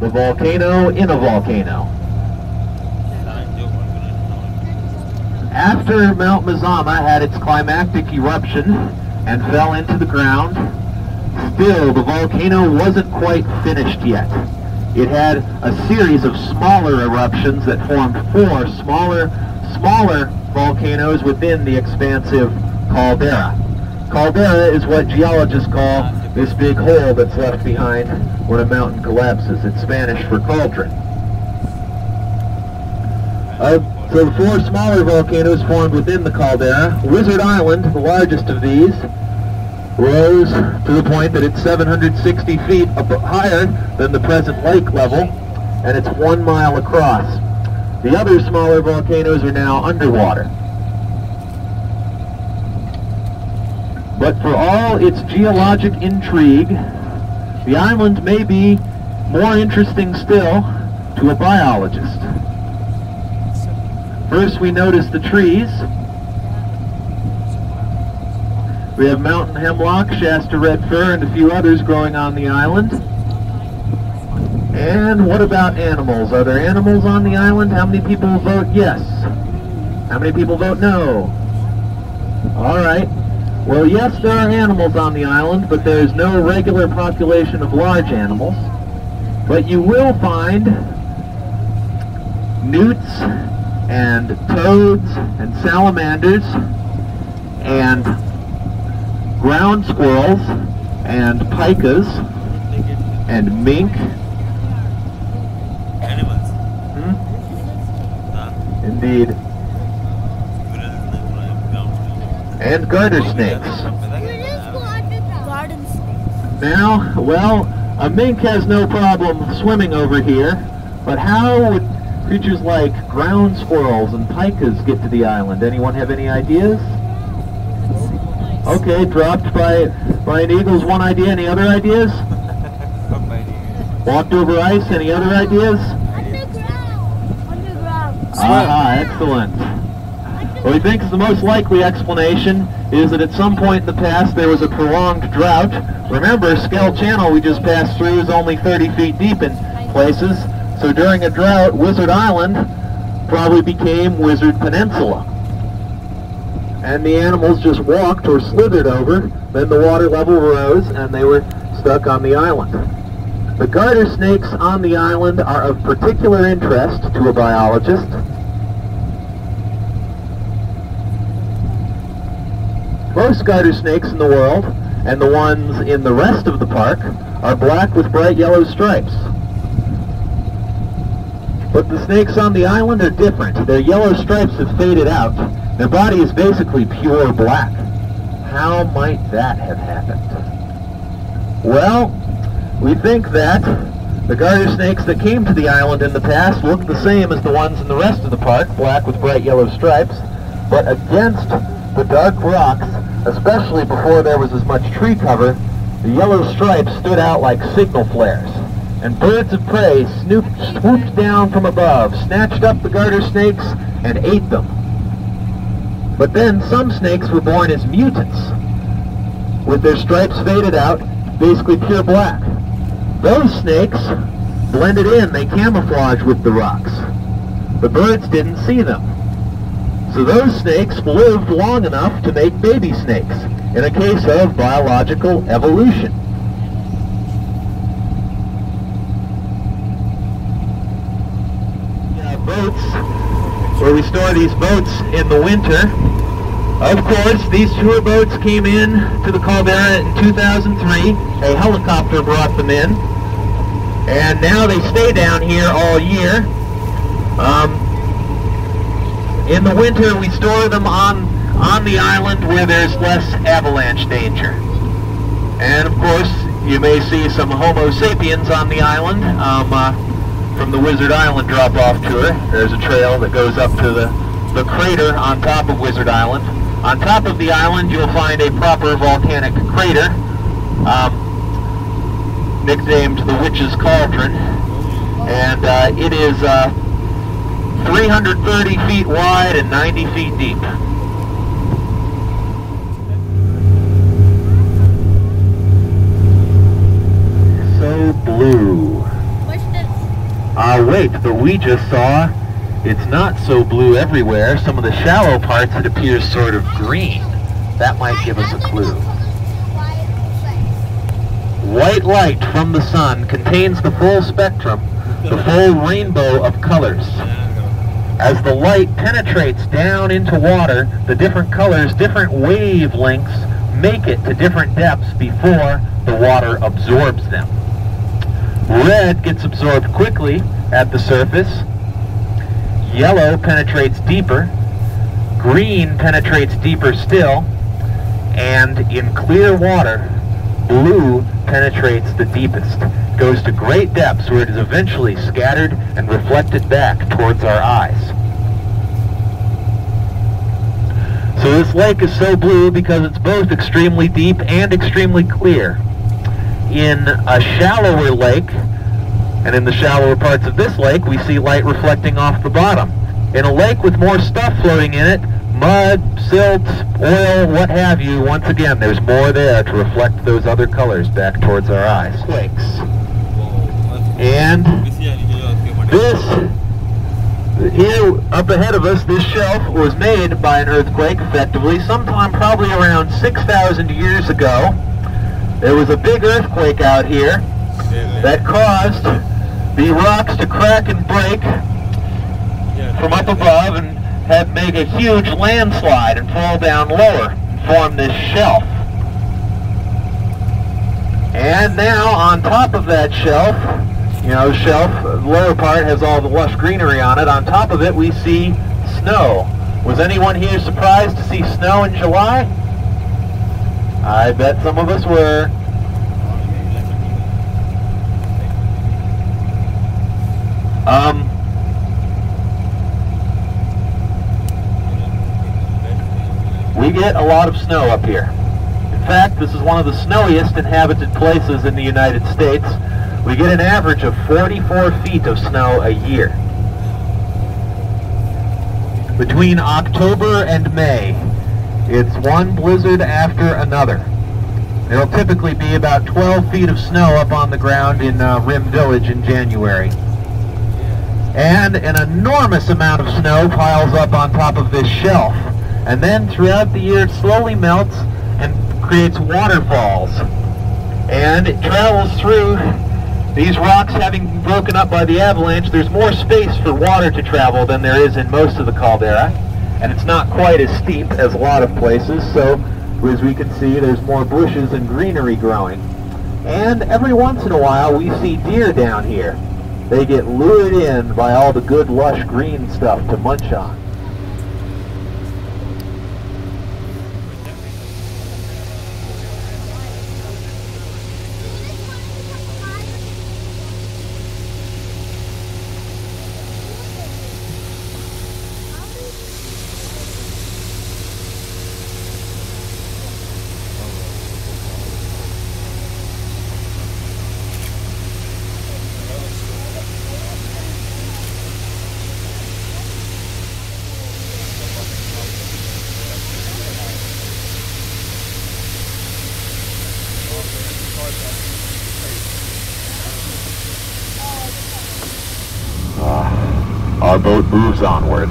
the volcano in a volcano. After Mount Mazama had its climactic eruption and fell into the ground, still the volcano wasn't quite finished yet. It had a series of smaller eruptions that formed 4 smaller volcanoes within the expansive caldera. Caldera is what geologists call this big hole that's left behind when a mountain collapses. It's Spanish for cauldron. So the 4 smaller volcanoes formed within the caldera. Wizard Island, the largest of these, rose to the point that it's 760 feet higher than the present lake level, and it's 1 mile across. The other smaller volcanoes are now underwater. But for all its geologic intrigue, the island may be more interesting still to a biologist. First, we notice the trees. We have mountain hemlock, Shasta red fir, and a few others growing on the island. And what about animals? Are there animals on the island? How many people vote yes? How many people vote no? All right. Well, yes, there are animals on the island, but there's no regular population of large animals. But you will find newts and toads and salamanders and ground squirrels and pikas and mink. Animals. Indeed. And garter snakes. Now, well, a mink has no problem swimming over here, but how would creatures like ground squirrels and pikas get to the island? Anyone have any ideas? Okay, dropped by an eagle's one idea. Any other ideas? Walked over ice. Any other ideas? Underground. Aha, excellent. What we think is the most likely explanation is that at some point in the past there was a prolonged drought. Remember, Skell Channel we just passed through is only 30 feet deep in places. So during a drought, Wizard Island probably became Wizard Peninsula. And the animals just walked or slithered over, then the water level rose and they were stuck on the island. The garter snakes on the island are of particular interest to a biologist. Most garter snakes in the world, and the ones in the rest of the park, are black with bright yellow stripes. But the snakes on the island are different. Their yellow stripes have faded out. Their body is basically pure black. How might that have happened? Well, we think that the garter snakes that came to the island in the past looked the same as the ones in the rest of the park, black with bright yellow stripes, but against the dark rocks, especially before there was as much tree cover, the yellow stripes stood out like signal flares. And birds of prey swooped down from above, snatched up the garter snakes, and ate them. But then some snakes were born as mutants, with their stripes faded out, basically pure black. Those snakes blended in, they camouflaged with the rocks. The birds didn't see them. So those snakes lived long enough to make baby snakes, in a case of biological evolution. Boats, where we store these boats in the winter. Of course, these tour boats came in to the caldera in 2003. A helicopter brought them in, and now they stay down here all year. In the winter, we store them on the island where there's less avalanche danger. And of course, you may see some Homo sapiens on the island from the Wizard Island drop-off tour. There's a trail that goes up to the crater on top of Wizard Island. On top of the island, you'll find a proper volcanic crater, nicknamed the Witch's Cauldron, and it is 330 feet wide and 90 feet deep. So blue. Wait, but we just saw it's not so blue everywhere. Some of the shallow parts, it appears sort of green. That might give us a clue. White light from the sun contains the full spectrum, the full rainbow of colors. As the light penetrates down into water, the different colors, different wavelengths, make it to different depths before the water absorbs them. Red gets absorbed quickly at the surface. Yellow penetrates deeper. Green penetrates deeper still. And in clear water, blue penetrates the deepest. Goes to great depths where it is eventually scattered and reflected back towards our eyes. So this lake is so blue because it's both extremely deep and extremely clear. In a shallower lake, and in the shallower parts of this lake, we see light reflecting off the bottom. In a lake with more stuff floating in it, mud, silt, oil, what have you, once again, there's more there to reflect those other colors back towards our eyes. Quakes. And this, here up ahead of us, this shelf was made by an earthquake, effectively, sometime probably around 6,000 years ago. There was a big earthquake out here that caused the rocks to crack and break from up above and make a huge landslide and fall down lower and form this shelf. And now on top of that shelf, the lower part has all the lush greenery on it. On top of it we see snow. Was anyone here surprised to see snow in July? I bet some of us were. We get a lot of snow up here. In fact, this is one of the snowiest inhabited places in the United States. We get an average of 44 feet of snow a year. Between October and May, it's one blizzard after another. There'll typically be about 12 feet of snow up on the ground in Rim Village in January. And an enormous amount of snow piles up on top of this shelf. And then throughout the year it slowly melts and creates waterfalls. And it travels through these rocks having been broken up by the avalanche. There's more space for water to travel than there is in most of the caldera. And it's not quite as steep as a lot of places, so as we can see there's more bushes and greenery growing. And every once in a while we see deer down here. They get lured in by all the good lush green stuff to munch on. Our boat moves onward.